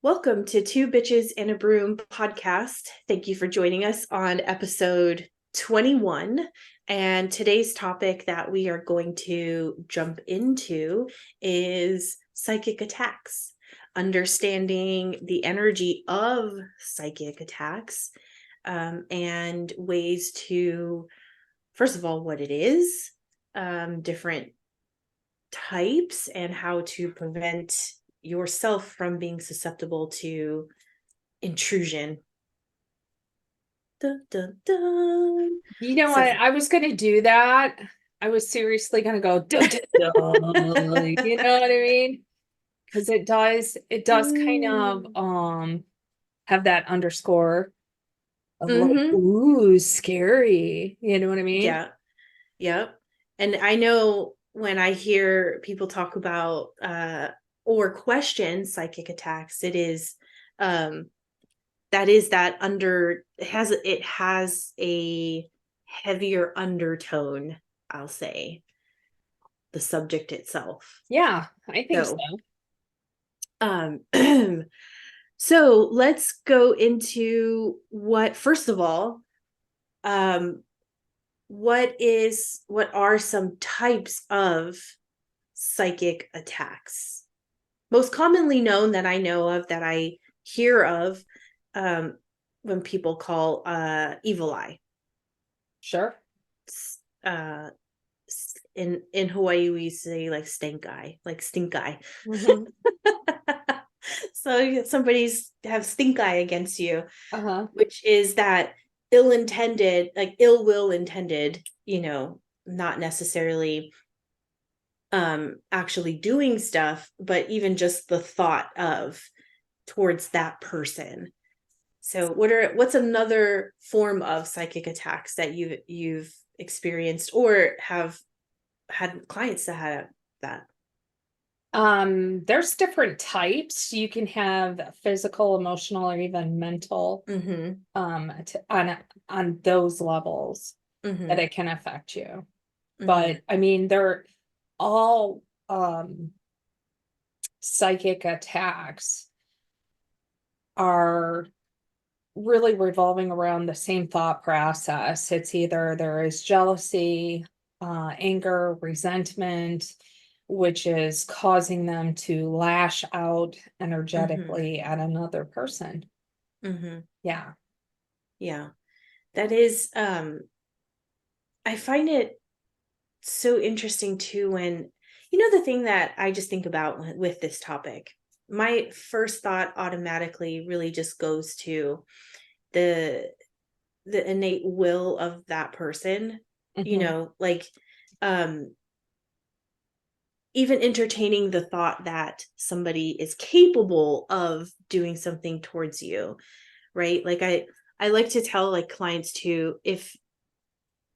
Welcome to Two Bitches and a Broom podcast. Thank you for joining us on episode 21. And today's topic that we are going to jump into is psychic attacks, understanding the energy of psychic attacks, and ways to, first of all, what it is, different types, and how to prevent yourself from being susceptible to intrusion. Dun, dun, dun. You know So, what? I was going to do that. I was seriously going to go, duh, duh, duh. You know what I mean? Because it does kind of have that underscore of like, mm-hmm. ooh, scary. You know what I mean? Yeah, yep. And I know when I hear people talk about or question psychic attacks, um it has a heavier undertone, I'll say, the subject itself. Yeah, I think So, so. um so let's go into first of all, um what are some types of psychic attacks? Most commonly known that I know of, that I hear of, um when people call evil eye. Sure. uh in Hawaii we say like stink eye. Hmm. So somebody's have stink eye against you, Uh-huh. which is that ill-intended, like ill will intended, not necessarily actually doing stuff, but even just the thought of towards that person. So what's another form of psychic attacks that you've experienced or have had clients that had that? There's different types. You can have physical, emotional, or even mental, Mm-hmm. on those levels that Mm-hmm. it can affect you. Mm-hmm. But I mean, they're all psychic attacks are really revolving around the same thought process. It's either there is jealousy, anger, resentment, which is causing them to lash out Mm-hmm. energetically at another person. Mm-hmm. Yeah. Yeah. That is, I find it so interesting too, when the thing that I just think about with this topic, my first thought automatically really just goes to the innate will of that person, Hmm. like, um even entertaining the thought that somebody is capable of doing something towards you, right? Like, I like to tell like clients too, if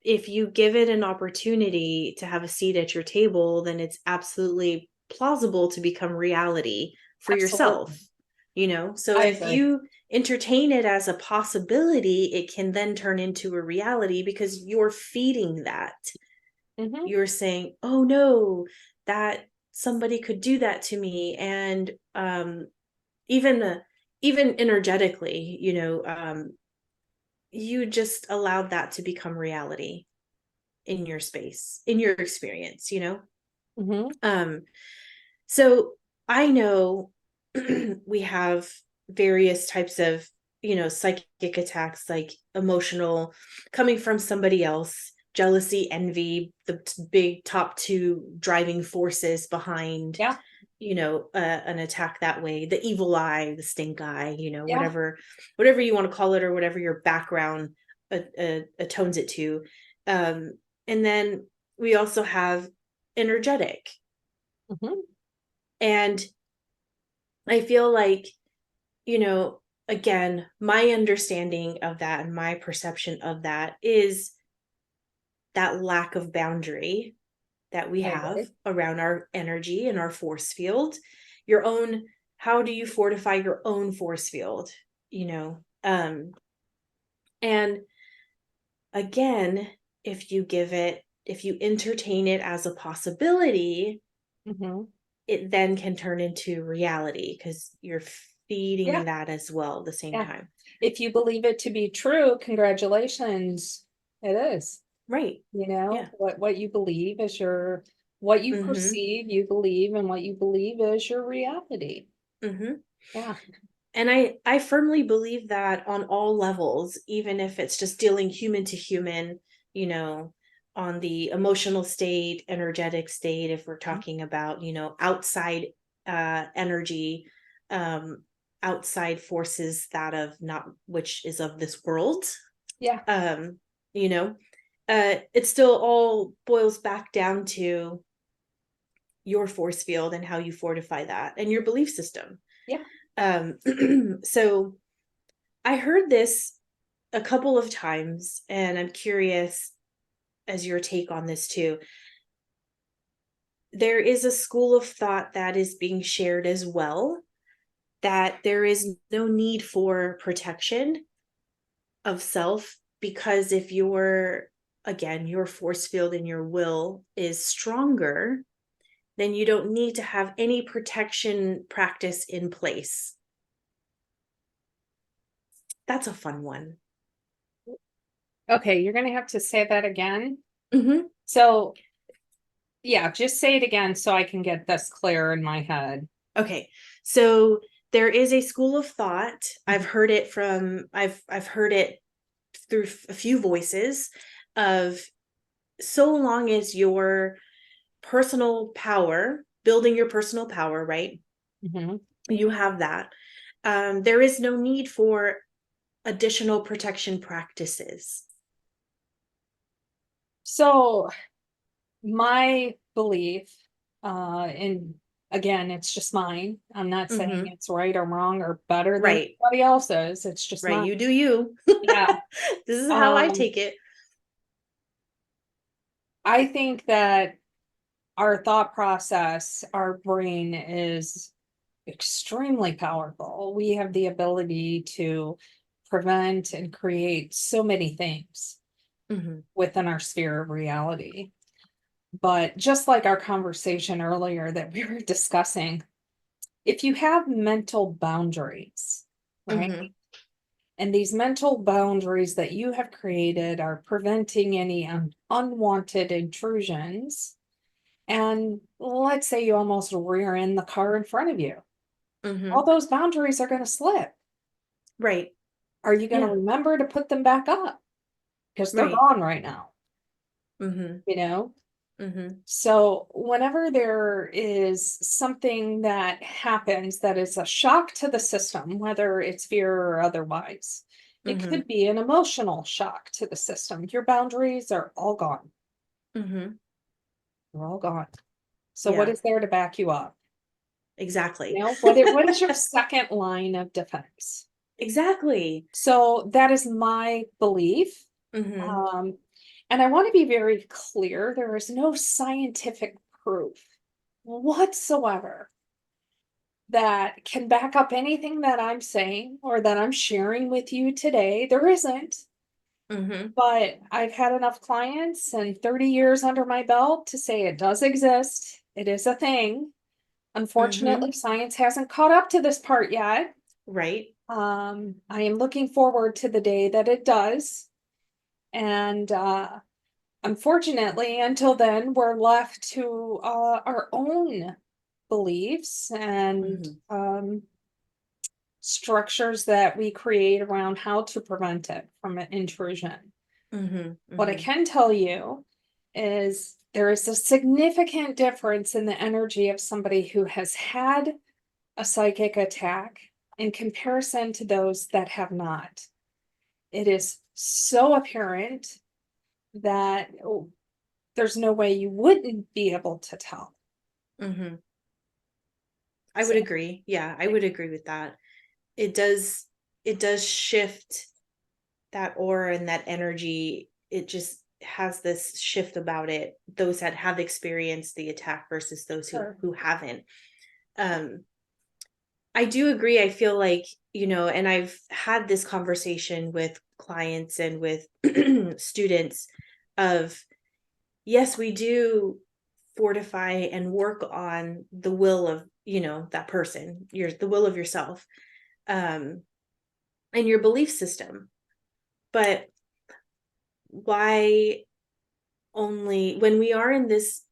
you give it an opportunity to have a seat at your table, then it's absolutely plausible to become reality for Absolutely. yourself. So I if agree. you entertain it as a possibility, it can then turn into a reality because you're feeding that. Hmm. You're saying, oh no, that somebody could do that to me. And even even energetically, you just allowed that to become reality in your space, in your experience. Hmm. um so I know we have various types of, psychic attacks, like emotional, coming from somebody else, jealousy, envy, the big top two driving forces behind, Yeah. an attack that way, the evil eye, the stink eye, Yeah. whatever you want to call it, or whatever your background atones it to. And then we also have energetic. Hmm. And I feel like, you know again, my understanding of that and my perception of that is that lack of boundary that we I have agree. around our energy and our force field. Your own How do you fortify your own force field? you know um and again, if you entertain it as a possibility, Hmm. it then can turn into reality because you're feeding Yeah. that as well at the same Yeah. time. If you believe it to be true, congratulations. It is. Right. You know, Yeah. what you believe is what you Mm-hmm. perceive, you believe, and what you believe is your reality. Mm-hmm. Yeah. And I firmly believe that on all levels, even if it's just dealing human to human, you know, on the emotional state, energetic state, if we're talking about, outside energy, um, outside forces that of not which is of this world. Yeah. Um, you know, it still all boils back down to your force field and how you fortify that and your belief system. Yeah. So I heard this a couple of times, and I'm curious as your take on this too. There is a school of thought that is being shared as well, that there is no need for protection of self, because if your force field and your will is stronger, then you don't need to have any protection practice in place. That's a fun one. Okay, you're gonna have to say that again. Mm-hmm. So, yeah, just say it again so I can get this clear in my head. Okay. So there is a school of thought. I've heard it through a few voices of, so long as your personal power, building your personal power, right? Mm-hmm. You have that. There is no need for additional protection practices. So, my belief, and again, it's just mine. I'm not saying Mm-hmm. it's right or wrong or better than Right. anybody else's. It's just Right. mine. You do you. Yeah. This is how I Um, take it. I think that our thought process, our brain is extremely powerful. We have the ability to prevent and create so many things Mm-hmm. within our sphere of reality. But just like our conversation earlier that we were discussing, if you have mental boundaries, right? Mm-hmm. And these mental boundaries that you have created are preventing any unwanted intrusions. And let's say you almost rear in the car in front of you. Mm-hmm. All those boundaries are going to slip. Right. Are you going to Yeah. remember to put them back up? Because they're Right. gone right now, Mm-hmm. you know? Mm-hmm. So, whenever there is something that happens that is a shock to the system, whether it's fear or otherwise, it Mm-hmm. could be an emotional shock to the system. Your boundaries are all gone. Mm-hmm. They're all gone. So, what Yeah. is there to back you up? Exactly. You know, what is your second line of defense? Exactly. So, that is my belief. Mm-hmm. Um, and I want to be very clear, there is no scientific proof whatsoever that can back up anything that I'm saying or that I'm sharing with you today. There isn't, Mm-hmm. but I've had enough clients and 30 years under my belt to say it does exist. It is a thing. Mm-hmm. Unfortunately, science hasn't caught up to this part yet. Right. I am looking forward to the day that it does. And unfortunately, until then, we're left to our own beliefs and Mm-hmm. structures that we create around how to prevent it from an intrusion. Mm-hmm. What I Mm-hmm. can tell you is there is a significant difference in the energy of somebody who has had a psychic attack in comparison to those that have not. It is so apparent that there's no way you wouldn't be able to tell. Mm-hmm. I would So, agree. Yeah, I would agree with that. It does, it does shift that aura and that energy. It just has this shift about it. Those that have experienced the attack versus those sure. who haven't. Um, I do agree. I feel like, and I've had this conversation with clients and with students of, yes, we do fortify and work on the will of, that person, the will of yourself. and your belief system. But why only when we are in this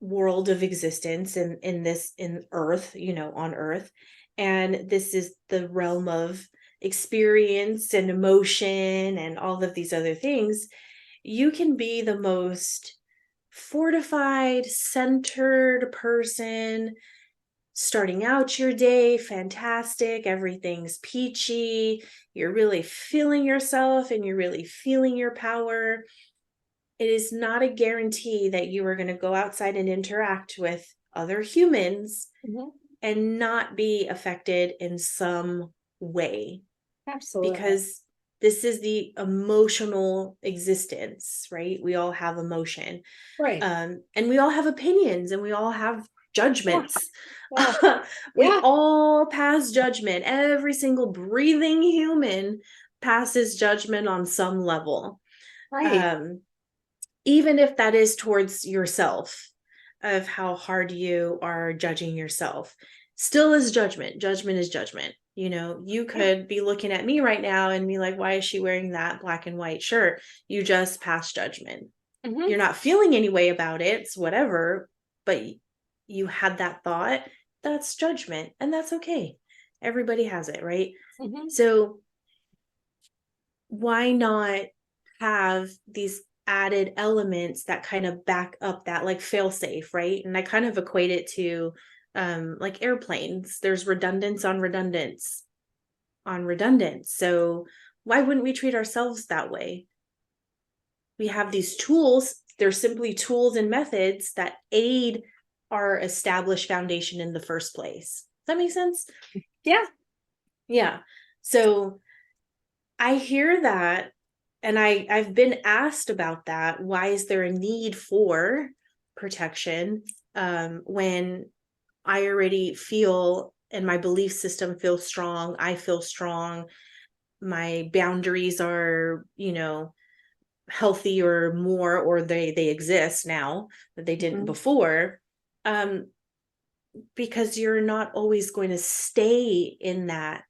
world of existence and in earth, on earth, and this is the realm of experience and emotion and all of these other things, you can be the most fortified, centered person starting out your day, fantastic, everything's peachy, you're really feeling yourself and you're really feeling your power. It is not a guarantee that you are going to go outside and interact with other humans and not be affected in some way. Absolutely. Because this is the emotional existence, right? We all have emotion. Right. And we all have opinions and we all have judgments. Yeah. We all pass judgment. Every single breathing human passes judgment on some level. Right. Even if that is towards yourself, of how hard you are judging yourself, still is judgment. Judgment is judgment. You could be looking at me right now and be like, why is she wearing that black and white shirt? You just passed judgment. You're not feeling any way about it. It's whatever, but you had that thought. That's judgment, and that's okay. Everybody has it, right? So why not have these added elements that kind of back up that, like fail safe, right? And I kind of equate it to like airplanes. There's redundance on redundance on redundance. So why wouldn't we treat ourselves that way? We have these tools. They're simply tools and methods that aid our established foundation in the first place. Does that make sense? Yeah. So I hear that, and I've been asked about that. Why is there a need for protection when I already feel and my belief system feels strong? I feel strong. My boundaries are, healthy or more, or they exist now that they didn't before. Because you're not always going to stay in that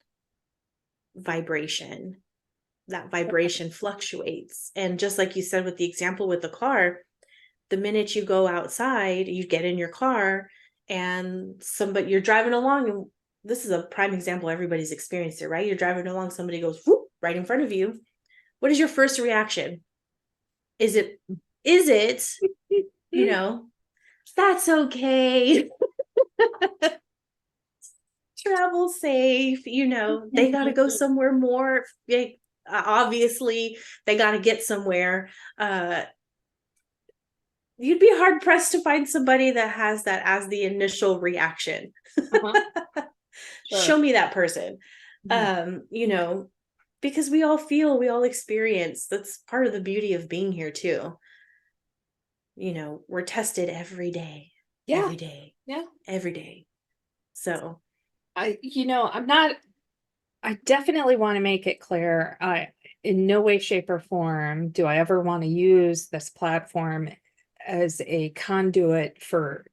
vibration. That vibration fluctuates. And just like you said with the example with the car, the minute you go outside, you get in your car and you're driving along, and this is a prime example, everybody's experienced it, right? You're driving along, somebody goes whoop right in front of you. What is your first reaction? Is it that's okay. Travel safe, they got to go somewhere more. Obviously they got to get somewhere. You'd be hard pressed to find somebody that has that as the initial reaction. Sure. Show me that person. Because we all experience. That's part of the beauty of being here too. We're tested every day. Every day. Every day. So I definitely want to make it clear, in no way, shape, or form do I ever want to use this platform as a conduit for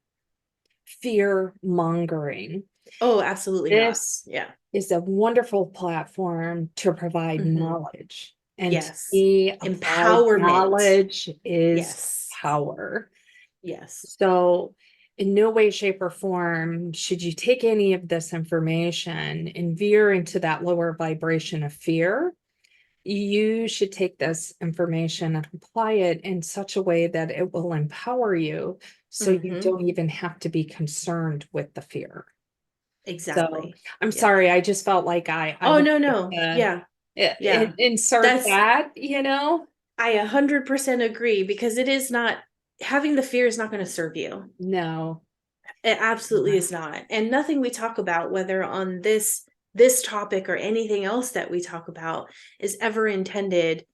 fear mongering. Oh, absolutely this not. Yeah. Is a wonderful platform to provide knowledge. And yes. to me, Empowerment. Knowledge is power. Yes. So in no way, shape, or form should you take any of this information and veer into that lower vibration of fear. You should take this information and apply it in such a way that it will empower you, so you don't even have to be concerned with the fear. Exactly. So I'm sorry, I just felt like I no. Insert that, I 100% agree, because it is not, having the fear is not going to serve you. No. It absolutely is not. And nothing we talk about, whether on this topic or anything else that we talk about, is ever intended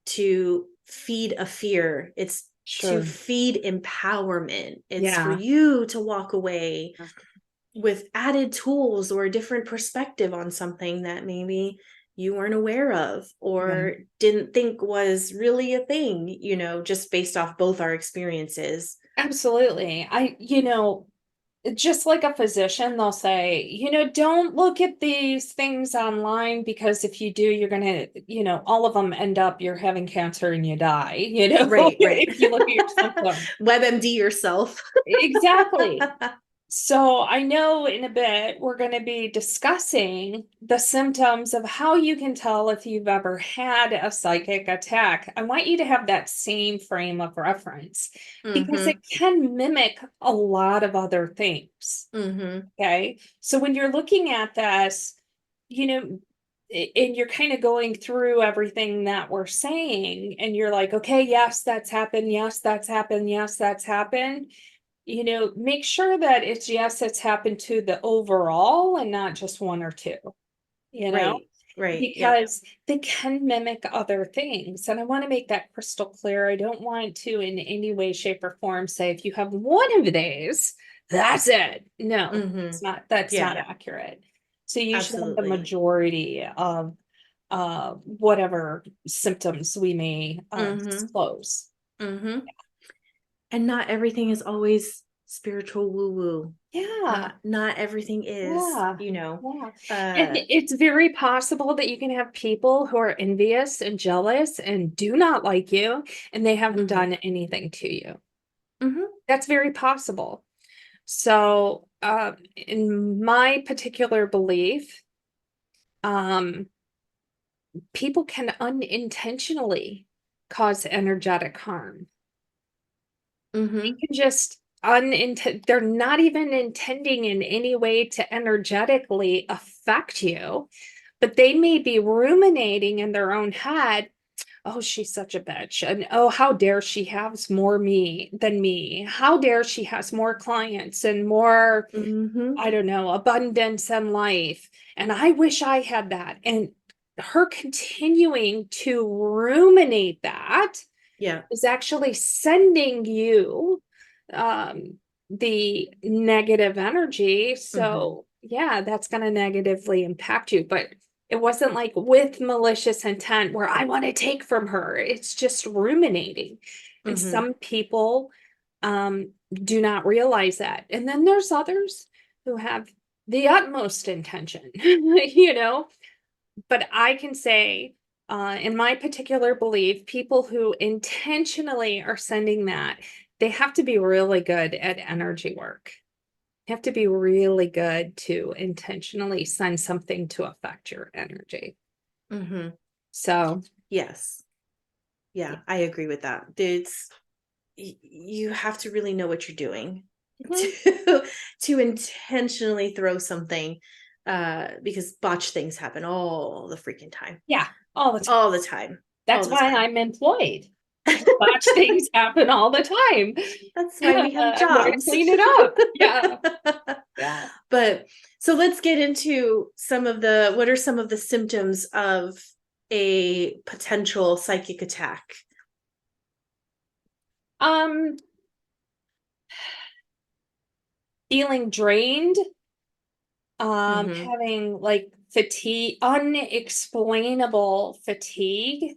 to feed a fear. It's to feed empowerment. It's for you to walk away with added tools or a different perspective on something that maybe you weren't aware of or didn't think was really a thing, just based off both our experiences. Absolutely. just like a physician, they'll say, don't look at these things online because if you do, you're going to, all of them end up, you're having cancer and you die, Right, right. if you look at your symptoms. WebMD yourself. Exactly. So I know in a bit we're going to be discussing the symptoms of how you can tell if you've ever had a psychic attack. I want you to have that same frame of reference because it Mm-hmm. can mimic a lot of other things. Mm-hmm. Okay. So when you're looking at this, you know, and you're kind of going through everything that we're saying, and you're like, okay, yes, that's happened. Yes, that's happened. Yes, that's happened. Make sure that it's yes, it's happened to the overall and not just one or two, you know, Right, right. Yep. because they can mimic other things. And I want to make that crystal clear. I don't want to in any way, shape, or form say if you have one of these, that's it. No, Mm-hmm. that's not Yeah, accurate. So you should have the absolutely. majority of whatever symptoms we may Mm-hmm. disclose. Mm-hmm. And not everything is always spiritual woo-woo. Yeah. Not everything is, Yeah. Yeah. And uh it's very possible that you can have people who are envious and jealous and do not like you, and they haven't mm-hmm. done anything to you. Mm-hmm. That's very possible. So, in my particular belief, um, people can unintentionally cause energetic harm. They Mm-hmm. can just they're not even intending in any way to energetically affect you, but they may be ruminating in their own head, oh, she's such a bitch, and oh, how dare she has more me than me, how dare she has more clients and more, Mm-hmm. I don't know, abundance in life, and I wish I had that. And her continuing to ruminate that Yeah. is actually sending you the negative energy. Mm-hmm. So, yeah, that's going to negatively impact you. But it wasn't like with malicious intent where I want to take from her. It's just ruminating. And Mm-hmm. some people do not realize that. And then there's others who have the utmost intention, but I can say, in my particular belief, people who intentionally are sending that, they have to be really good at energy work. You have to be really good to intentionally send something to affect your energy. Mm-hmm. So, Yes. Yeah, I agree with that. You have to really know what you're doing mhm, to to intentionally throw something, because botch things happen all the freaking time. yeah, all the time. All the time. All That's the why time. I'm employed. Watch things happen all the time. That's why we have I'm there to jobs. clean it up. Yeah, yeah. But so let's get into what are some of the symptoms of a potential psychic attack? Um, Feeling drained, Mm-hmm. having like fatigue, unexplainable fatigue,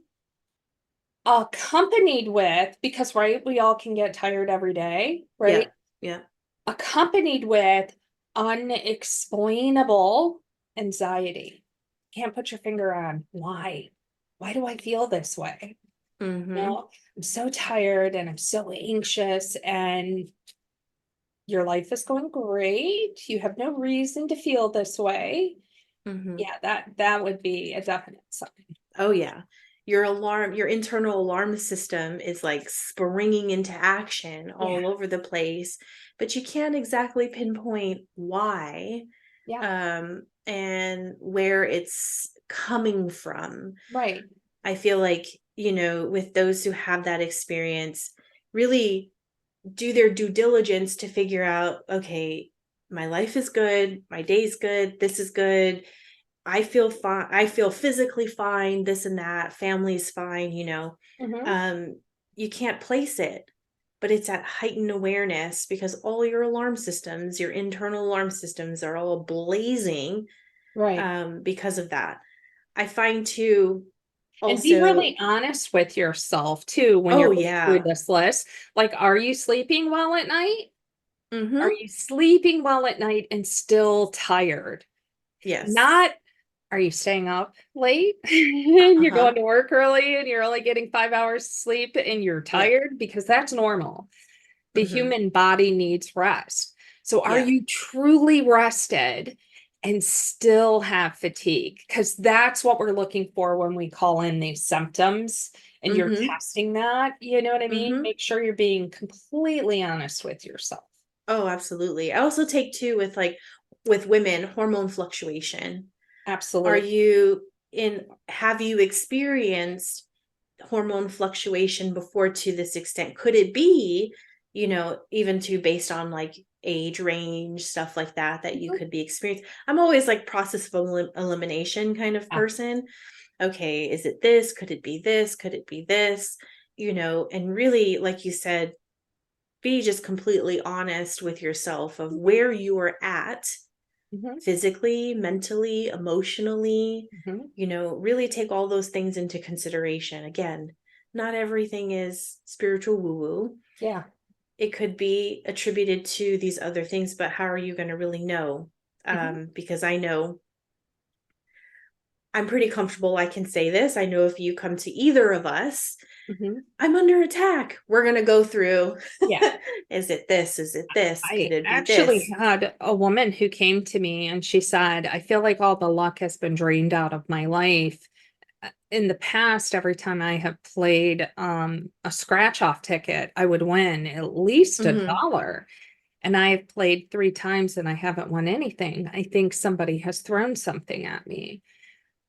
accompanied with, because right, we all can get tired every day, right? Yeah. Yeah. Accompanied with unexplainable anxiety. Can't put your finger on why. Why do I feel this way? Mm-hmm. No, I'm so tired and I'm so anxious, and your life is going great. You have no reason to feel this way. Mm-hmm. Yeah, that would be a definite sign. Oh yeah. Your internal alarm system is like springing into action Yeah, all over the place, but you can't exactly pinpoint why, yeah, and where it's coming from. right. I feel like, with those who have that experience, really do their due diligence to figure out, okay, my life is good, my day's good, this is good, I feel fine, I feel physically fine, this and that, family's fine. Hmm. Um, you can't place it, but it's at heightened awareness because all your alarm systems, your internal alarm systems are all blazing, Right. because of that. I find too, And be also, really honest with yourself too when oh you're going through yeah. this list. Like, are you sleeping well at night? Are you sleeping well at night and still tired? Yes. Not, are you staying up late and you're going Uh-huh. to work early and you're only getting 5 hours sleep and you're Yeah. tired? Because that's normal. The Mm-hmm. human body needs rest. So are Yeah. you truly rested and still have fatigue? Because that's what we're looking for when we call in these symptoms and you're Mm-hmm. testing that. You know what I mean? Mm-hmm. Make sure you're being completely honest with yourself. Oh, absolutely. I also take too with like with women, hormone fluctuation. Are Absolutely. you in, have you experienced hormone fluctuation before to this extent? Could it be, even to based on like age range, stuff like that, that you Mhm. could be experienced? I'm always like process of elimination kind of Yeah. person. Okay, is it this? Could it be this? Could it be this? And really, like you said, be just completely honest with yourself of Mhm. where you are at Mhm. physically, mentally, emotionally, Mhm. really take all those things into consideration. Again, not everything is spiritual woo woo. Yeah. It could be attributed to these other things, but how are you going to really know? Mhm. Because I know I'm pretty comfortable. I can say this. I know if you come to either of us, Mhm. I'm under attack. We're going to go through Yeah. is it this? Is it this? Could I it be actually this? had a woman who came to me and she said, I feel like all the luck has been drained out of my life. In the past, every time I have played a scratch off ticket, I would win at least a Mm-hmm. dollar. And I've played 3 times and I haven't won anything. I think somebody has thrown something at me.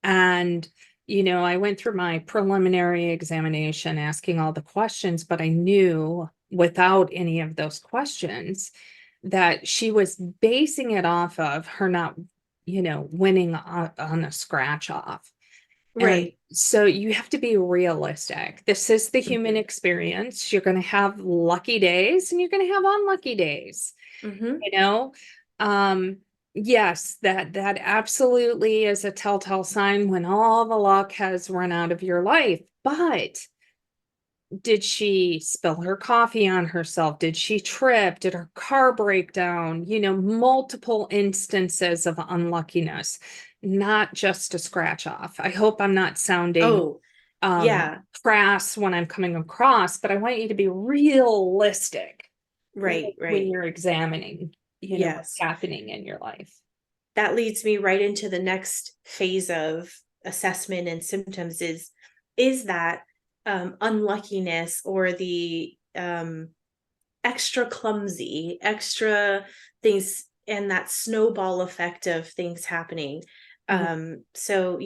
And, I went through my preliminary examination asking all the questions, but I knew without any of those questions that she was basing it off of her not, winning on a scratch off. And Right. so you have to be realistic. This is the human Mm-hmm. experience. You're going to have lucky days and you're going to have unlucky days, Mm-hmm. you know? Um, yes, that absolutely is a telltale sign when all the luck has run out of your life. But did she spill her coffee on herself? Did she trip? Did her car break down? Multiple instances of unluckiness, not just a scratch off. I hope I'm not sounding Oh, um yeah. crass when I'm coming across, but I want you to be realistic Right, when right. you're examining, what's Yes. happening in your life. That leads me right into the next phase of assessment and symptoms is that unluckiness or the extra clumsy, extra things, and that snowball effect of things happening. Mhm. So,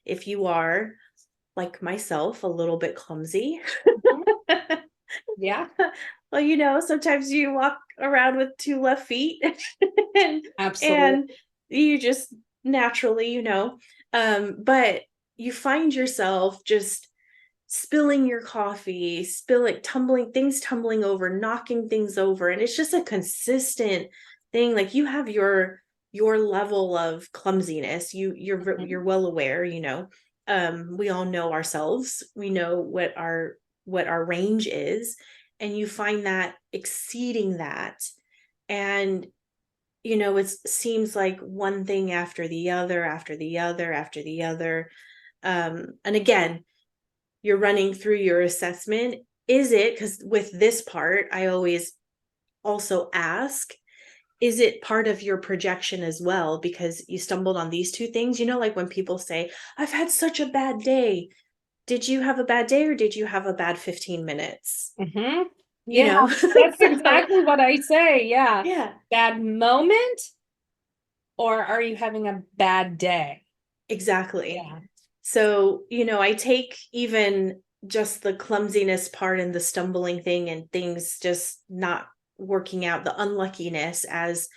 if you are like myself, a little bit clumsy, Mhm. Yeah, well, sometimes you walk around with two left feet and, absolutely. and you just naturally, but you find yourself just spilling your coffee, spilling, tumbling, things tumbling over, knocking things over. And it's just a consistent thing. Like you have your level of clumsiness. You're Mhm. well aware, we all know ourselves. We know what our range is. And you find that exceeding that. And it seems like one thing after the other, after the other, after the other. And again, you're running through your assessment. Is it, because with this part, I always also ask, is it part of your projection as well? Because you stumbled on these two things, like when people say, I've had such a bad day. Did you have a bad day or did you have a bad 15 minutes? Mhm. You Yeah, know? that's So, exactly what I say. Yeah. yeah, Bad moment, or are you having a bad day? exactly. Yeah. So, I take even just the clumsiness part and the stumbling thing and things just not working out, the unluckiness as,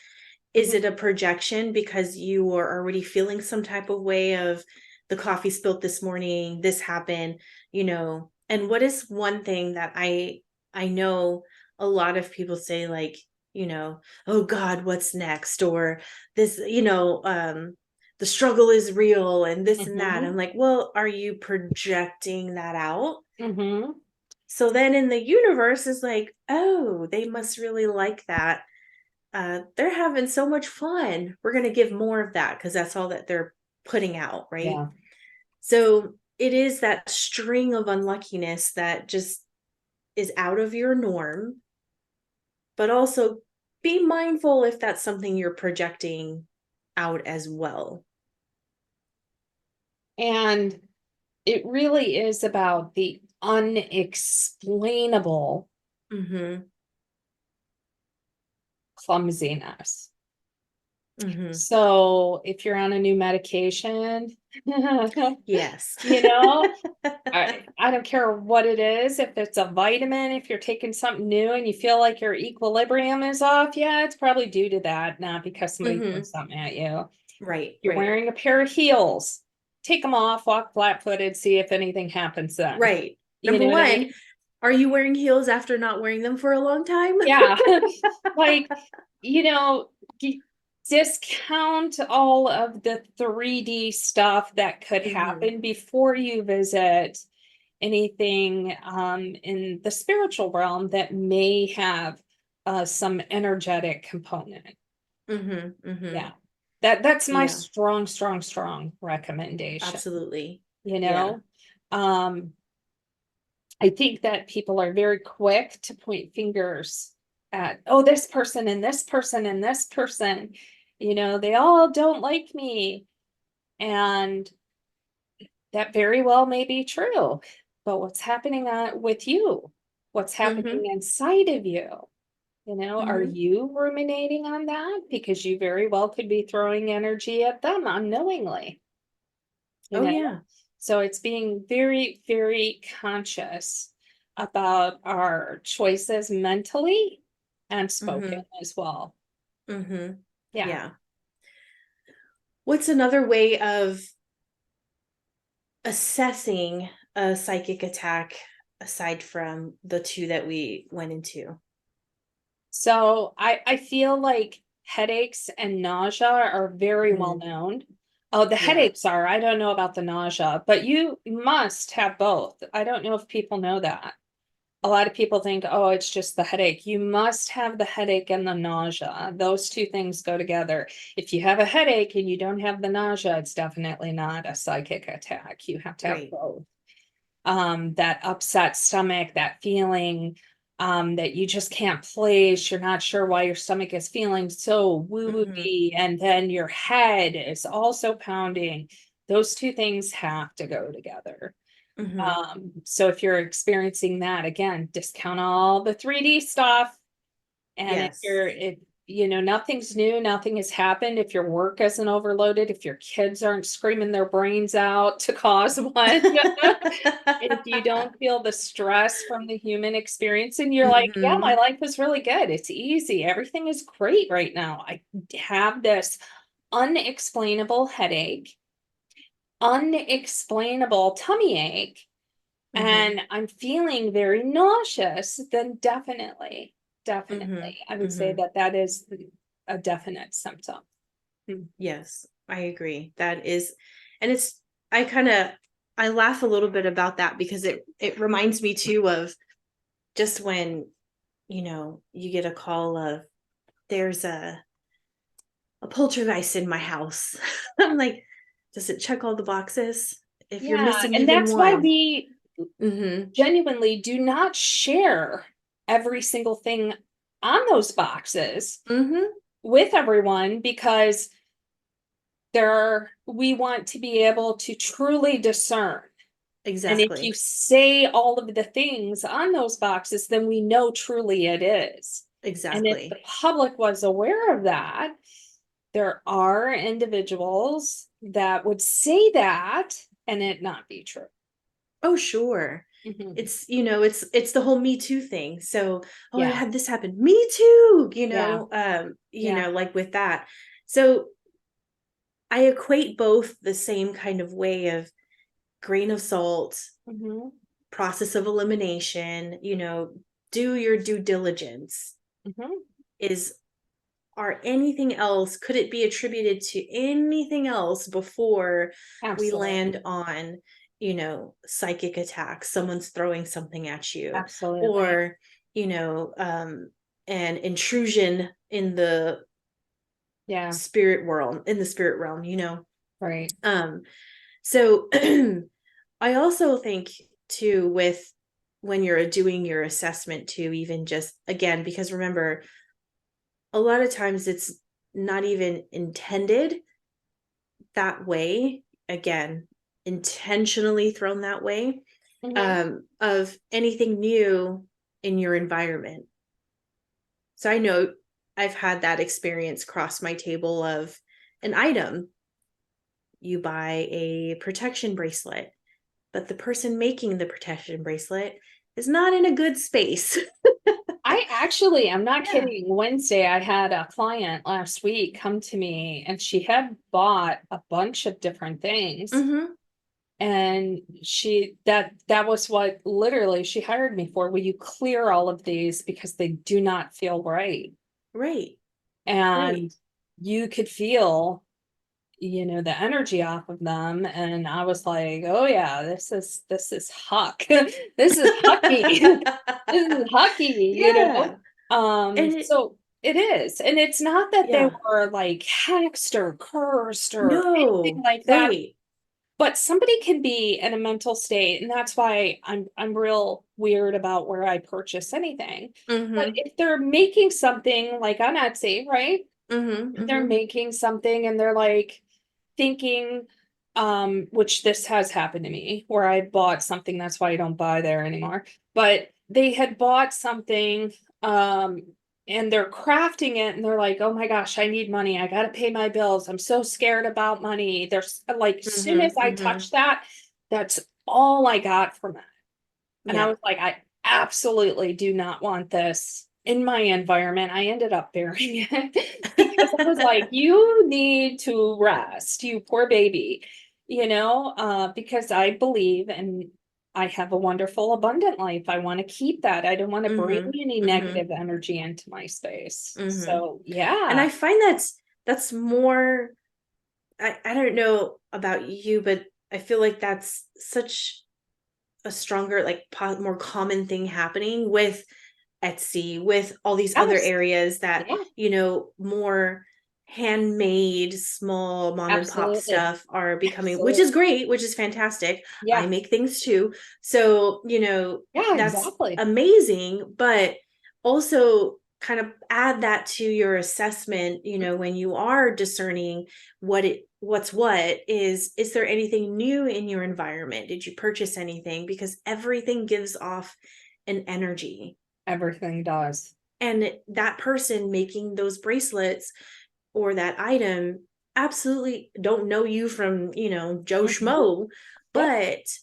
is Mhm. it a projection because you are already feeling some type of way of the coffee spilt this morning, this happened, and what is one thing that I know a lot of people say, like, oh God, what's next? Or this, the struggle is real and this and that. I'm Mhm. like, well, are you projecting that out? Mhm. So then in the universe is like, oh, they must really like that. They're having so much fun. We're going to give more of that because that's all that they're putting out, right? Yeah. So it is that string of unluckiness that just is out of your norm, but also be mindful if that's something you're projecting out as well. And it really is about the unexplainable Mm-hmm. clumsiness. Mm-hmm. So if you're on a new medication, Yes. you know, I don't care what it is, if it's a vitamin, if you're taking something new and you feel like your equilibrium is off, yeah, it's probably due to that, not because somebody threw Mm-hmm. something at you. Right, You're right, wearing a pair of heels, take them off, walk flat-footed, see if anything happens then. right. You Number know what I one, mean? are you wearing heels after not wearing them for a long time? Yeah. Like, you know, discount all of the 3D stuff that could Mm-hmm. happen before you visit anything in the spiritual realm that may have some energetic component. Mm-hmm. Mm-hmm. Yeah. That's my Yeah, strong recommendation, absolutely. you Yeah. know. Um, I think that people are very quick to point fingers at, oh, this person and this person and this person, they all don't like me. And that very well may be true. But what's happening with you? What's Mm-hmm. happening inside of you? Are Mm-hmm. you ruminating on that? Because you very well could be throwing energy at them unknowingly, you Oh know? yeah. So it's being very, very conscious about our choices mentally and spoken Mm-hmm. as well. Mm-hmm. Yeah. Yeah. What's another way of assessing a psychic attack aside from the two that we went into? So I feel like headaches and nausea are very well Mm-hmm. known. Oh, the Yeah. headaches are, I don't know about the nausea, but you must have both. I don't know if people know that. A lot of people think, oh, it's just the headache. You must have the headache and the nausea. Those two things go together. If you have a headache and you don't have the nausea, it's definitely not a psychic attack. You have to have Right. both. That upset stomach, that feeling that you just can't place. You're not sure why your stomach is feeling so Mm-hmm. woozy, and then your head is also pounding. Those two things have to go together. Mm-hmm. So if you're experiencing that, again, discount all the 3D stuff. And if Yes. you're, if, nothing's new, nothing has happened. If your work isn't overloaded, if your kids aren't screaming their brains out to cause one, if you don't feel the stress from the human experience and you're like, yeah, my Mm-hmm. life is really good. It's easy. Everything is great right now. I have this unexplainable headache, unexplainable tummy ache, Mm-hmm. and I'm feeling very nauseous, then definitely, Mm-hmm. definitely, I would say Mm-hmm. that that is a definite symptom. Hmm. Yes, I agree. That is, and it's, I laugh a little bit about that because it reminds me too of just when, you get a call of there's a poltergeist in my house. I'm like, does it check all the boxes? If you're Yeah, missing and even that's why one. we Mm-hmm. genuinely do not share every single thing on those boxes Mm-hmm. with everyone, because we want to be able to truly discern. And if you Exactly. say all of the things on those boxes, then we know truly it is. And if the Exactly. public was aware of that, there are individuals that would say that and it not be true. Oh, sure. Mhm. It's the whole Me Too thing. So, oh, I Yeah, had this happen. Me too, yeah, yeah. like with that. So I equate both the same kind of way of grain of salt, Hmm. process of elimination, do your due diligence. Hmm. Is Are anything else, could it be attributed to anything else before we Absolutely. land on psychic attacks, someone's throwing something at you, Absolutely. or, an intrusion in the Yeah. spirit realm. Right. So I also think too, with when you're doing your assessment too, even just again, because remember, a lot of times it's not even intended that way, again, intentionally thrown that way, Hmm. of anything new in your environment. So I know I've had that experience cross my table of an item. You buy a protection bracelet, but the person making the protection bracelet is not in a good space. I actually, I'm not Yeah. kidding. Wednesday, I had a client last week come to me and she had bought a bunch of different things. Mm-hmm. And that was what literally she hired me for. Will you clear all of these because they do not feel right? Right. Right. And you could feel, the energy off of them. And I was like, oh yeah, this is Huck. This is Hucky. This is Hucky, Yeah. And So it is. And it's not that they yeah. were like hexed or cursed or anything No. like that, Right. but somebody can be in a mental state, and that's why I'm real weird about where I purchase anything. But Mm-hmm. if they're making something like on Etsy, right? Mm-hmm. If they're Mm-hmm. making something and they're like thinking, which this has happened to me, where I bought something, that's why I don't buy there anymore. But they had bought something, and they're crafting it and they're like, oh my gosh, I need money. I gotta pay my bills. I'm so scared about money. There's like, as soon as Mm-hmm. I Mm-hmm. touched that, that's all I got from it. And I Yeah. was like, I absolutely do not want this in my environment. I ended up burying it because I was like, you need to rest, you poor baby, because I believe and I have a wonderful, abundant life. I want to keep that. I don't want to bring Mm-hmm. any Mm-hmm. negative energy into my space. Mm-hmm. So, And yeah, I find that's more, I don't know about you, but I feel like that's such a stronger, like more common thing happening with Etsy, with all these other yes, areas that, yeah, more handmade, small mom and pop absolutely. stuff are becoming, which is Absolutely. great, which is fantastic. I Yeah, make things too. So, yeah, that's exactly. amazing, but also kind of add that to your assessment, when you are discerning what's what, is there anything new in your environment? Did you purchase anything? Because everything gives off an energy, Everything does. and that person making those bracelets or that item absolutely don't know you from, Joe Mhm. Schmo, Yep. but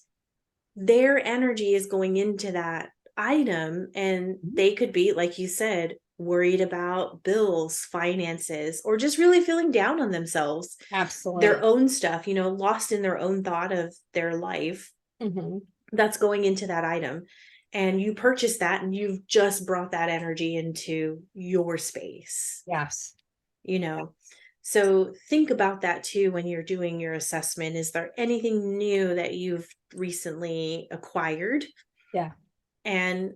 their energy is going into that item, and Mhm. they could be, like you said, worried about bills, finances, or just really feeling down on themselves, their Absolutely. own stuff, lost in their own thought of their life Hmm. that's going into that item. And you purchase that and you've just brought that energy into your space, Yes. you know. So think about that too when you're doing your assessment. Is there anything new that you've recently acquired? Yeah. And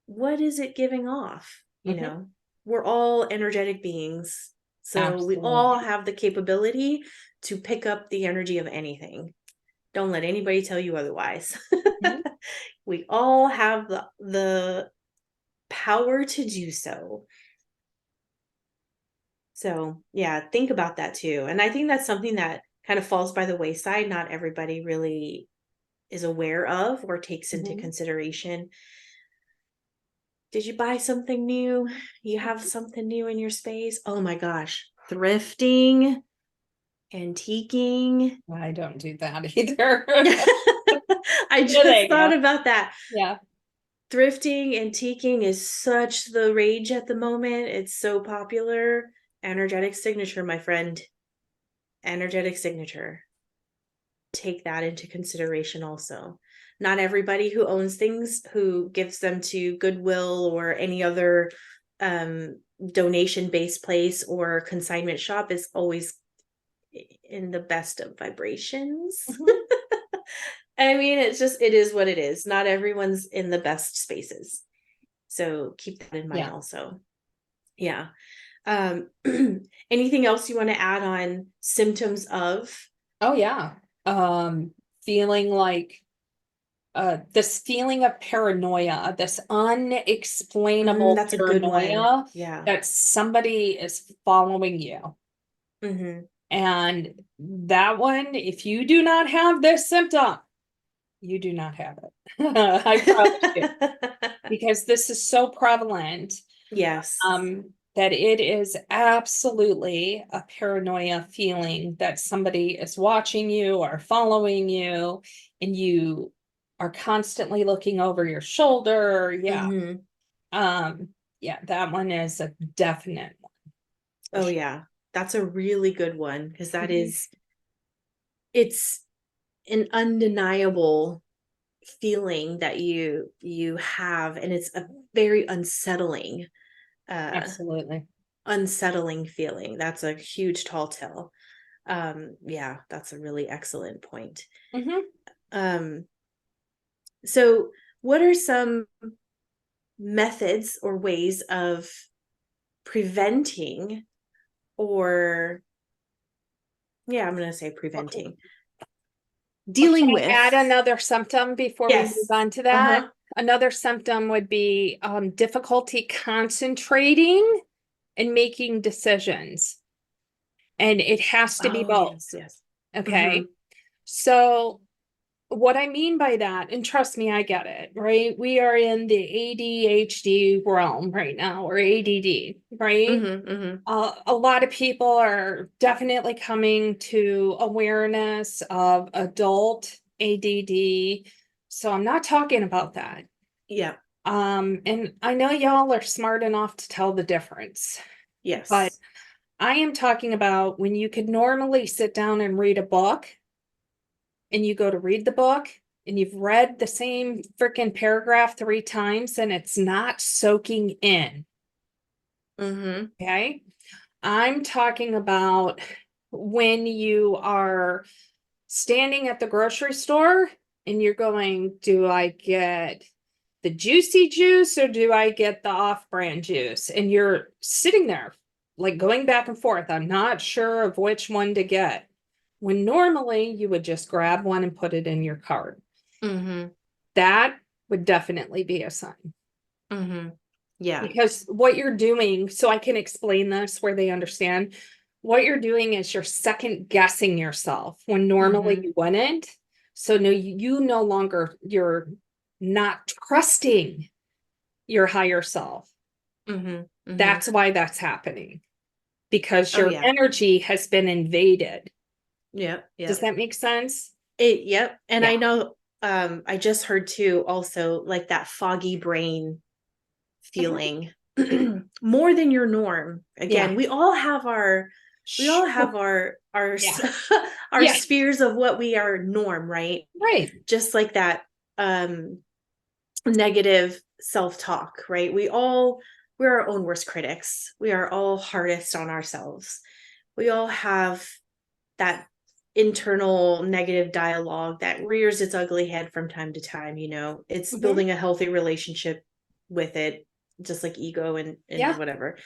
what is it giving off? Hmm. We're all energetic beings. So we all Absolutely. have the capability to pick up the energy of anything. Don't let anybody tell you otherwise. Mhm. We all have the power to do so. So, yeah, think about that too. And I think that's something that kind of falls by the wayside. Not everybody really is aware of or takes into Mhm. consideration. Did you buy something new? You have something new in your space? Oh my gosh. Thrifting, antiquing. I don't do that either. I just Kidding. thought about that. Yeah. Thrifting, antiquing is such the rage at the moment. It's so popular. Energetic signature, my friend. Energetic signature. Take that into consideration also. Not everybody who owns things, who gives them to Goodwill or any other donation based place or consignment shop, is always in the best of vibrations. Mhm. I mean, it is what it is. Not everyone's in the best spaces. So keep that in mind Yeah. also. Yeah. Um, anything else you want to add on symptoms of? Oh yeah. Feeling like this feeling of paranoia, this unexplainable That's a good one. paranoia Yeah. that somebody is following you. Mm-hmm. And that one, if you do not have this symptom, you do not have it. I promise you, because this is so prevalent, Yes. that it is absolutely a paranoia feeling that somebody is watching you or following you, and you are constantly looking over your shoulder. Yeah. Mm-hmm. Um, yeah, that one is a definite one for Oh sure. yeah. That's a really good one because Mhm. it's an undeniable feeling that you have, and it's a very uh Absolutely. unsettling feeling. That's a huge tall tale. Yeah, that's a really excellent point. Hmm. um so what are some methods or ways of preventing, or yeah, I'm going to say Okay. preventing, Can dealing I with? add another symptom before we move Yes. on to that? Uh-huh. Another symptom would be difficulty concentrating and making decisions. And it has to be Oh both. yes, yes. Okay. Mm-hmm. So, what I mean by that, and trust me, I get it, right? We are in the ADHD realm right now, or ADD, right? Mm-hmm. Mm-hmm. A lot of people are definitely coming to awareness of adult ADD. So I'm not talking about that. Yeah. And I know y'all are smart enough to tell the difference, but Yes. I am talking about when you could normally sit down and read a book, and you go to read the book and you've read the same freaking paragraph 3 times and it's not soaking in. Mm-hmm. Okay. I'm talking about when you are standing at the grocery store and you're going, do I get the juicy juice or do I get the off brand juice? And you're sitting there, like going back and forth. I'm not sure of which one to get. When normally you would just grab one and put it in your cart. Mm-hmm. That would definitely be a sign. Mm-hmm. Yeah. Because what you're doing, so I can explain this where they understand, what you're doing is you're second guessing yourself when normally Mm-hmm. you wouldn't. So no, you no longer, you're not trusting your higher self. Mm-hmm. Mm-hmm. That's why that's happening, because Oh your yeah. energy has been invaded. Yep. Does Yep. that make sense? Yep. And Yeah. I know, I just heard too also like that foggy brain Mhm. feeling more than your norm. Yeah. Again, we all have Sure. our Yeah. our Yeah. spheres of what we are norm, right? Right. Just like that negative self-talk, right? We're our own worst critics. We are all hardest on ourselves. We all have that internal negative dialogue that rears its ugly head from time to time. It's Mhm. building a healthy relationship with it, just like ego and Yeah. whatever.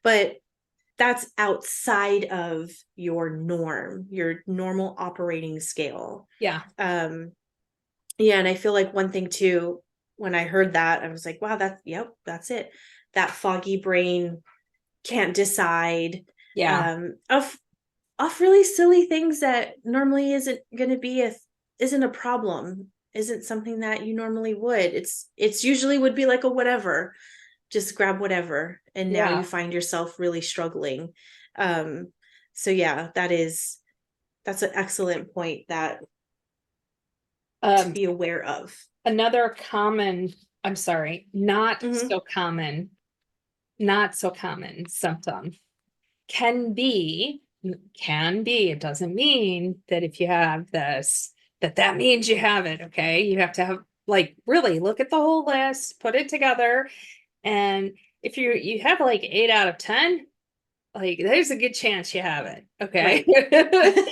But that's outside of your normal operating scale. Yeah. Yeah, and I feel like one thing too, when I heard that, I was like, wow, yep, that's it. That foggy brain can't decide, Yeah. of really silly things that normally isn't a problem, isn't something that you normally would. It's usually would be like a whatever, just grab whatever, and now you Yeah. find yourself really struggling. Um, so yeah, that's an excellent point that to Um, be aware of. Another common, I'm sorry, Mm-hmm. not so common symptom can be, it doesn't mean that if you have this, that means you have it. Okay. You have to have, like, really look at the whole list, put it together. And if you have like 8 out of 10, like there's a good chance you have it. Okay. Right.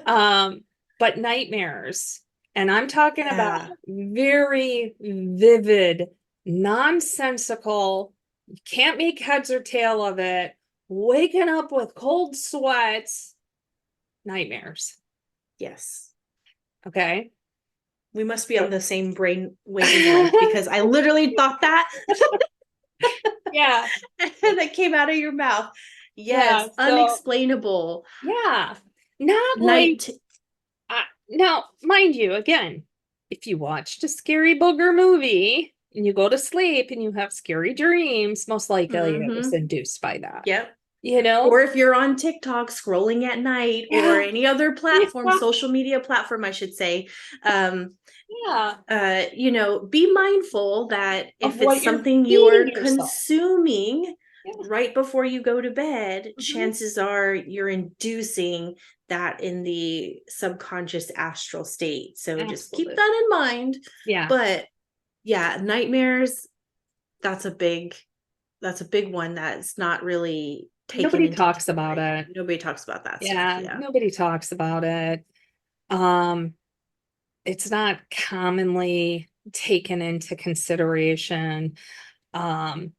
Um, but nightmares And I'm talking about Yeah. very vivid, nonsensical, you can't make heads or tail of it, waking up with cold sweats, nightmares. Yes. Okay. We must be So on the same brain wavelength because I literally thought that yeah. and that came out of your mouth. Yeah. Yes, So unexplainable. yeah. Not like Night. now, mind you, again, if you watched a scary booger movie and you go to sleep and you have scary dreams, most likely it was Mm-hmm. induced by that. Yep. You know? Or if you're on TikTok scrolling at night or Yeah. any other platform, Yeah. social media platform, I should say, um, Yeah. be mindful that Of if it's what you're something feeding you're yourself. consuming Yeah. right before you go to bed, Mhm. chances are you're inducing that in the subconscious astral state. So just keep Absolutely. that in mind. Yeah. But yeah, nightmares, that's a big one that's not really taken Nobody into talks about consideration. it. Nobody talks about that stuff. Yeah. Yeah. Nobody talks about it. Um, it's not commonly taken into consideration. Um,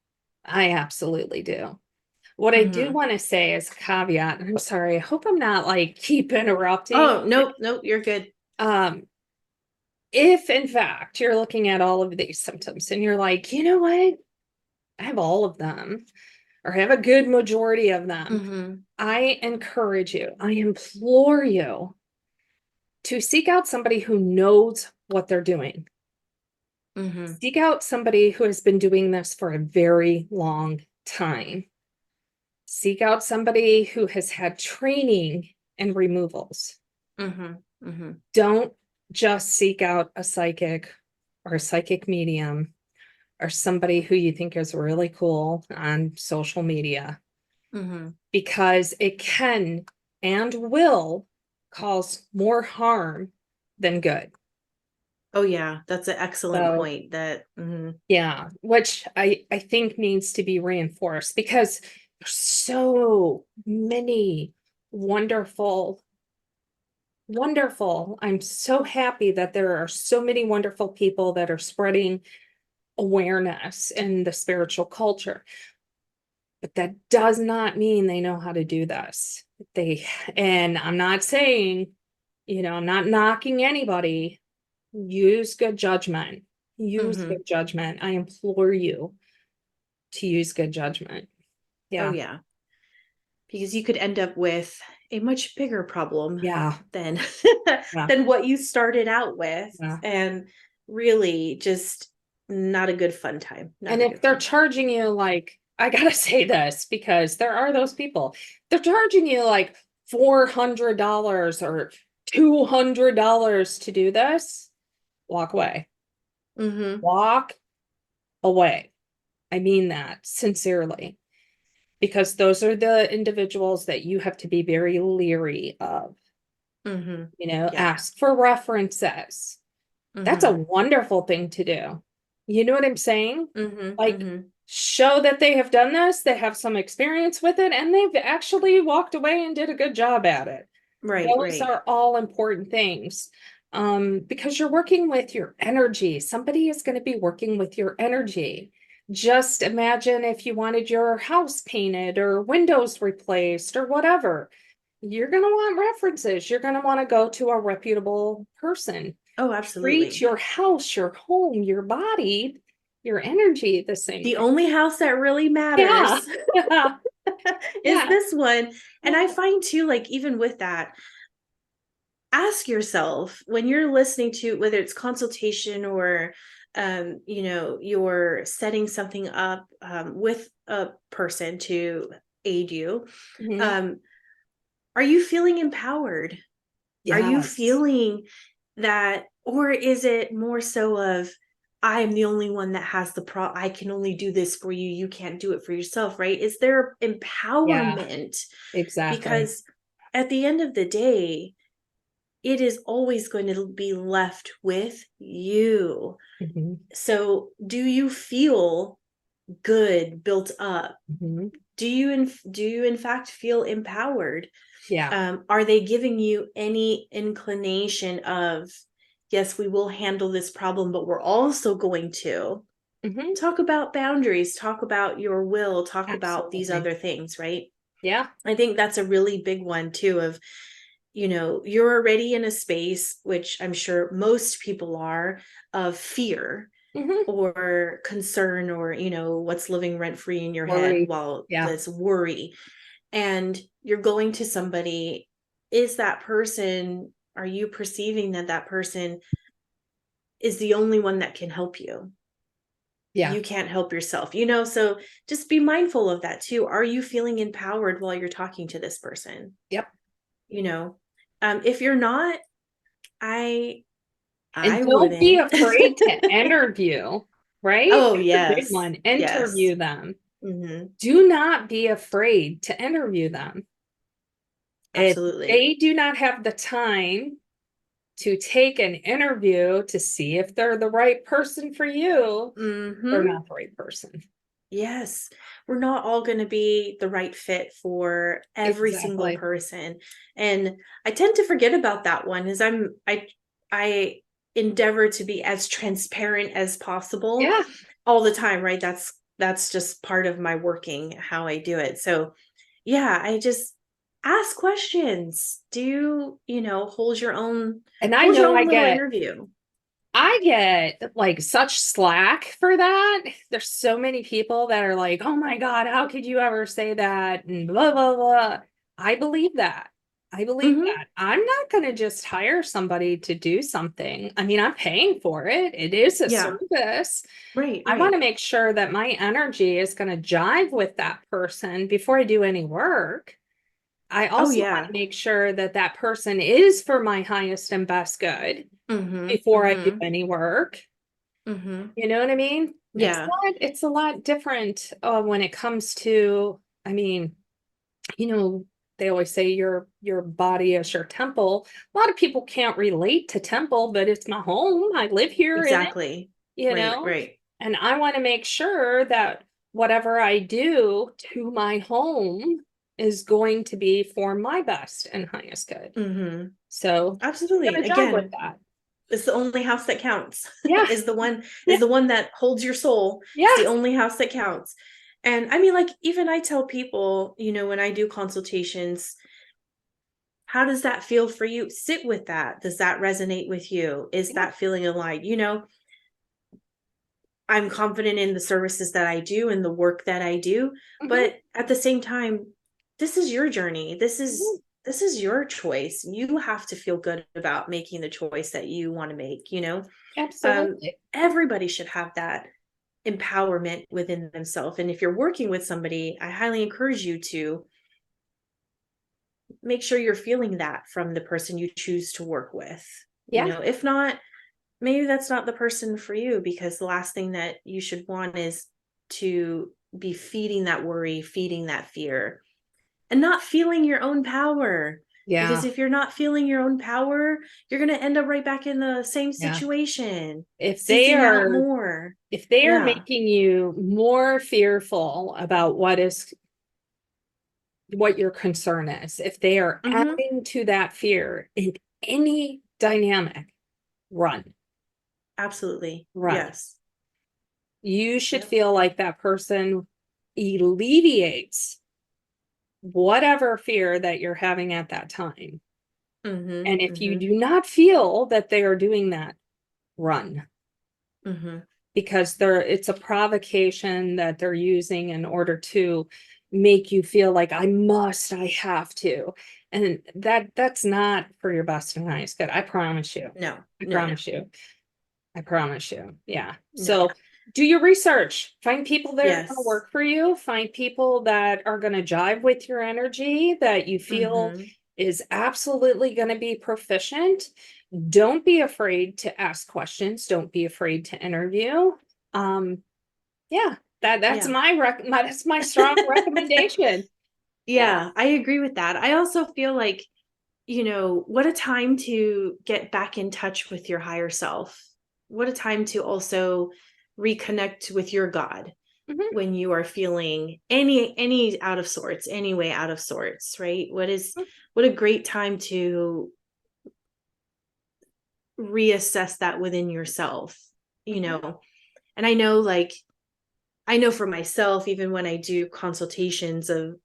I absolutely do. What I do Mm-hmm. want to say as a caveat, and I'm sorry, I hope I'm not like keep interrupting. Oh, nope, you're good. Um, if in fact you're looking at all of these symptoms and you're like, you know what, I have all of them, or have a good majority of them, Mm-hmm. I encourage you, I implore you to seek out somebody who knows what they're doing. Mm-hmm. Seek out somebody who has been doing this for a very long time. Seek out somebody who has had training and removals. Mm-hmm. Mm-hmm. Don't just seek out a psychic or a psychic medium or somebody who you think is really cool on social media, Mm-hmm. because it can and will cause more harm than good. Oh yeah, that's an excellent So point. That yeah, which I think needs to be reinforced, because there's so many wonderful, wonderful. I'm so happy that there are so many wonderful people that are spreading awareness in the spiritual culture. But that does not mean they know how to do this. And I'm not saying, I'm not knocking anybody. Use good judgment. Use mm-hmm. good judgment. I implore you to use good judgment. Oh Yeah. yeah, because you could end up with a much bigger problem Yeah. than Yeah. than what you started out with, Yeah. and really just not a good fun time. Not And a if good they're fun time. charging you like, I gotta say this because there are those people, they're charging you like $400 or $200 to do this, walk away. Mm-hmm. Walk away. I mean that sincerely, because those are the individuals that you have to be very leery of. Mm-hmm. Yeah. Ask for references. That's a Mm-hmm. wonderful thing to do. You know what I'm saying? Mm-hmm. Like, Mm-hmm. show that they have done this, they have some experience with it, and they've actually walked away and did a good job at it. Right. Those Right. are all important things. Because you're working with your energy. Somebody is going to be working with your energy. Just imagine if you wanted your house painted or windows replaced or whatever. You're going to want references. You're going to want to go to a reputable person. Oh, Treat absolutely. your house, your home, your body, your energy the same The way. only house that really Yeah. matters Yeah. is Yeah. this one. And I Yeah. find too, like, even with that, ask yourself when you're listening to whether it's consultation or you're setting something up with a person to aid you. Mhm. um, are you feeling empowered? Are you Yes. feeling that, or is it more so of, I am the only one that has I can only do this for you, you can't do it for yourself, right? Is there Yeah, empowerment? exactly. Because at the end of the day, it is always going to be left with you. Mhm. So do you feel good, built up? Mhm. Do you in fact feel empowered? Yeah. Are they giving you any inclination of yes, we will handle this problem, but we're also going to Mm-hmm. talk about boundaries, talk about your will, talk about these Absolutely. other things, right? Yeah. I think that's a really big one too of, you're already in a space, which I'm sure most people are, of fear Mm-hmm. or concern or, what's living rent free in your head Worry. while Yeah. this worry. And you're going to somebody, is that person, are you perceiving that that person is the only one that can help you? Yeah. You can't help yourself, so just be mindful of that too. Are you feeling empowered while you're talking to this person? Yep. You know, if you're not, I And I don't be wouldn't. afraid to interview, right? Oh, That's a big yes. one. Yes. Interview them. Hmm. Do not be afraid to interview them. If Absolutely. they do not have the time to take an interview to see if they're the right person for you, they're Hmm. not the right person. Yes. We're not all going to be the right fit for every single Exactly. person. And I tend to forget about that one as I endeavor to be as transparent as possible Yeah. all the time, right? That's just part of my working, how I do it. So, yeah, I just ask questions. Do, And I hold your know own little interview. I get like such slack for that. There's so many people that are like, oh my God, how could you ever say that? And blah, blah, blah. I believe that. I believe Hmm. that. I'm not going to just hire somebody to do something. I mean, I'm paying for it. It is a Yeah. service. Right, I want to right. make sure that my energy is going to jive with that person before I do any work. I Oh, also want to yeah. make sure that that person is for my highest and best good Mhm, before I do mhm, any work. mhm. You know what I mean? Yeah. It's a lot different when it comes to, I mean, you know, they always say your body is your temple. A lot of people can't relate to temple, but it's my home. I live here in it, Exactly. you Right, know, right. and I want to make sure that whatever I do to my home is going to be for my best and highest good. Mhm. So Absolutely. gotta jive with Again, that. it's the only house that counts. Yeah, Is yeah, the one that holds your soul. It's the yeah. only house that counts. And I mean, like, even I tell people, when I do consultations, how does that feel for you? Sit with that. Does that resonate with you? Is Yeah. that feeling aligned? I'm confident in the services that I do and the work that I do, Mhm, but at the same time, this is your journey. This is mhm. this is your choice. You have to feel good about making the choice that you want to make. Absolutely. Everybody should have that empowerment within themselves. And if you're working with somebody, I highly encourage you to make sure you're feeling that from the person you choose to work with. Yeah. If not, maybe that's not the person for you, because the last thing that you should want is to be feeding that worry, feeding that fear, and not feeling your own power. Because Yeah. if you're not feeling your own power, you're going to end up right back in the same Yeah. situation, If they seeking out are more. if they are Yeah. making you more fearful about what your concern is, if they are Hmm. adding to that fear in any dynamic, run, Absolutely. run. Yes. You should Yep. feel like that person alleviates whatever fear that you're having at that time. Hmm. And if you Hmm. do not feel that they are doing that, run. Hmm. Because it's a provocation that they're using in order to make you feel like I have to. And that's not for your best and highest good. I promise you. No, I no, no, promise you. I promise you. Yeah. no. So do your research. Find people that are going to Yes. work for you. Find people that are going to jive with your energy that you feel Hmm. is absolutely going to be proficient. Don't be afraid to ask questions. Don't be afraid to interview. Um, yeah, Yeah. that's my strong recommendation. Yeah. Yeah, I agree with that. I also feel like, what a time to get back in touch with your higher self. What a time to also reconnect with your God Mhm. when you are feeling any out of sorts, any way out of sorts, right? What a great time to reassess that within yourself, and I know for myself, even when I do consultations of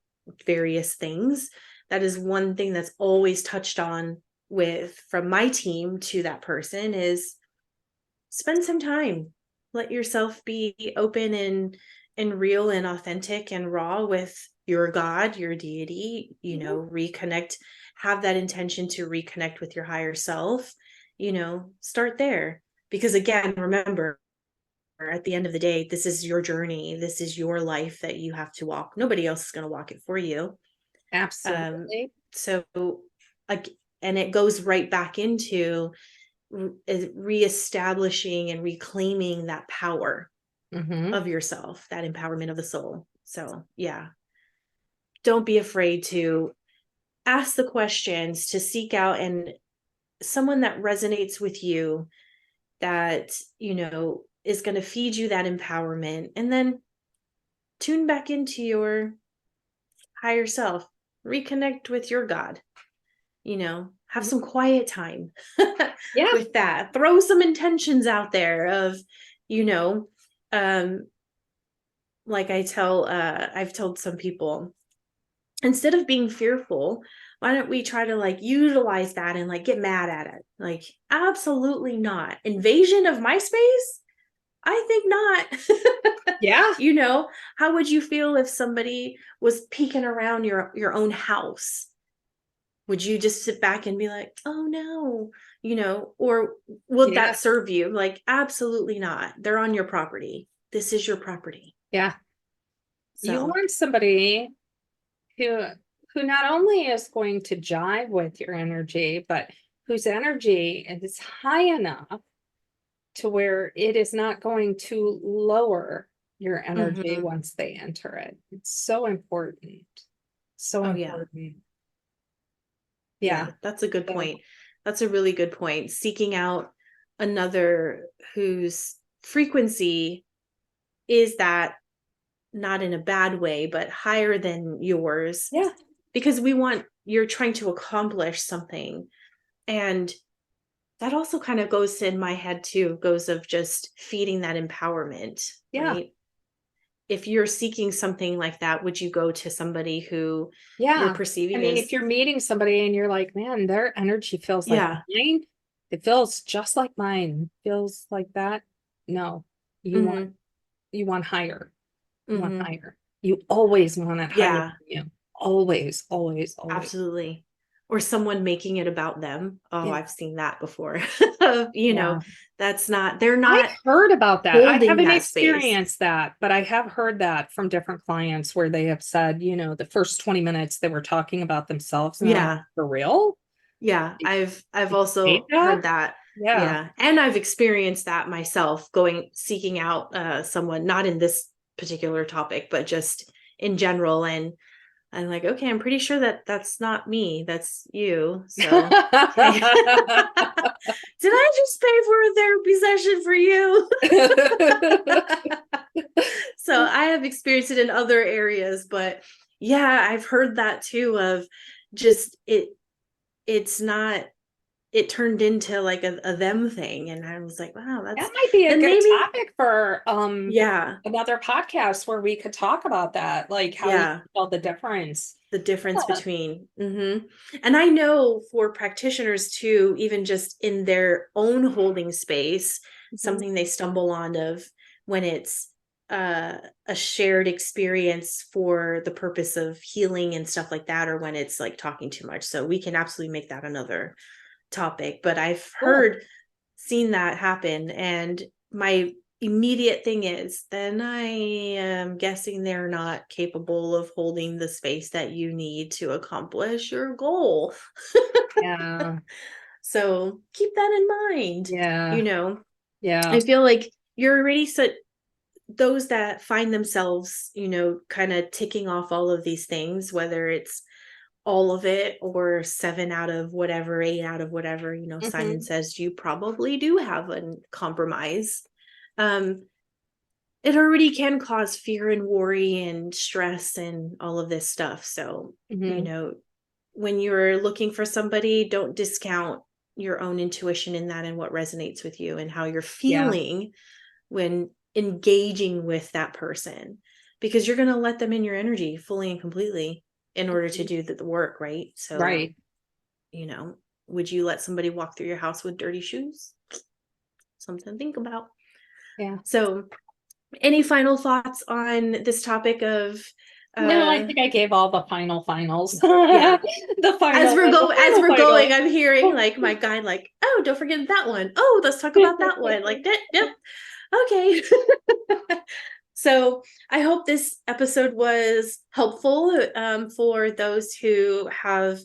various things, that is one thing that's always touched on from my team to that person is spend some time. Let yourself be open and real and authentic and raw with your God, your deity, reconnect, have that intention to reconnect with your higher self, start there. Because again, remember, at the end of the day, this is your journey. This is your life that you have to walk. Nobody else is going to walk it for you. Absolutely. So, like, and it goes right back into reestablishing and reclaiming that power of yourself, that empowerment of the soul. So, yeah, don't be afraid to ask the questions, to seek out and someone that resonates with you, that, is going to feed you that empowerment, and then tune back into your higher self, reconnect with your God, have some quiet time with that, throw some intentions out there of, like I've told some people, instead of being fearful, why don't we try to like utilize that and like get mad at it? Like, absolutely not. Invasion of my space? I think not. Yeah. How would you feel if somebody was peeking around your own house? Would you just sit back and be like, oh no, or would that serve you? Like, absolutely not. They're on your property. This is your property. Yeah. So. You want somebody who not only is going to jive with your energy, but whose energy is high enough to where it is not going to lower your energy once they enter it. It's so important. So important. Yeah. That's a good point. That's a really good point. Seeking out another whose frequency is that, not in a bad way, but higher than yours. Yeah. Because you're trying to accomplish something. And that also kind of goes in my head too, goes of just feeding that empowerment. Yeah. Right? If you're seeking something like that, would you go to somebody who you're perceiving if you're meeting somebody and you're like, man, their energy feels like mine, it feels just like mine, feels like that. No, you want higher. You want higher. You always want it higher than you. Always, always, always. Absolutely. Or someone making it about them. Oh, I've seen that before. That's not, they're not. I've heard about that. I haven't experienced that, but I have heard that from different clients where they have said, the first 20 minutes they were talking about themselves. And for real? Yeah. I've also heard that. Yeah. And I've experienced that myself, seeking out someone, not in this particular topic, but just in general. And I'm like, okay, I'm pretty sure that's not me. That's you. So okay. Did I just pay for a therapy session for you? So I have experienced it in other areas, but yeah, I've heard that too, of just it's not, it turned into like a them thing. And I was like, wow, that might be a good topic for another podcast where we could talk about that, like how you tell the difference between. And I know for practitioners too, even just in their own holding space, something they stumble on of when it's a shared experience for the purpose of healing and stuff like that, or when it's like talking too much. So we can absolutely make that another topic, but I've seen that happen, and my immediate thing is, then I am guessing they're not capable of holding the space that you need to accomplish your goal. So keep that in mind. I feel like you're already those that find themselves kind of ticking off all of these things, whether it's all of it or 7 out of whatever, 8 out of whatever, Simon says, you probably do have a compromise. It already can cause fear and worry and stress and all of this stuff. So, when you're looking for somebody, don't discount your own intuition in that and what resonates with you and how you're Yeah. feeling when engaging with that person, because you're going to let them in your energy fully and completely in order to do the work, right? So, Right. you know, would you let somebody walk through your house with dirty shoes? Something to think about. Yeah. So, any final thoughts on this topic of No, I think I gave all the finals. Yeah. The final, as we're going, final. I'm hearing like my guide, like, oh, don't forget that one. Oh, let's talk about that one. Like, yep. Okay. So I hope this episode was helpful for those who have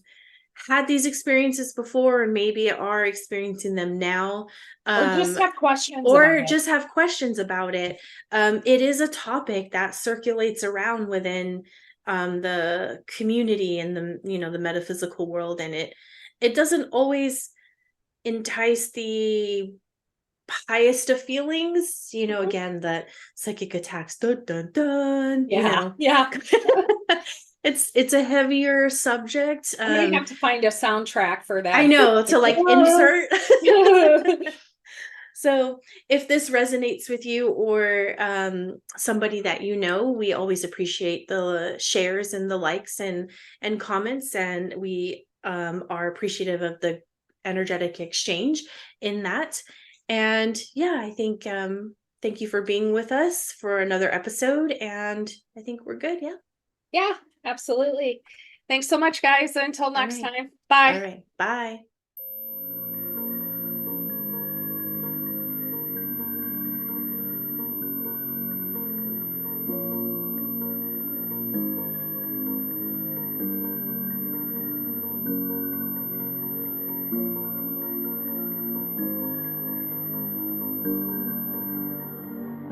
had these experiences before and maybe are experiencing them now. Or just have questions or about it. just have questions about it. It is a topic that circulates around within the community and the, you know, the metaphysical world, and it doesn't always entice the highest of feelings, you know, again, that psychic attacks, dun dun dun, Yeah. you know. Yeah. It's a heavier subject. I'm gonna have to find a soundtrack for that. I know, to like insert. So if this resonates with you or somebody that you know, we always appreciate the shares and the likes and comments, and we are appreciative of the energetic exchange in that. And yeah, I think thank you for being with us for another episode, and I think we're good. Yeah. Yeah, absolutely. Thanks so much, guys. Until next All right. time. Bye. All right. Bye.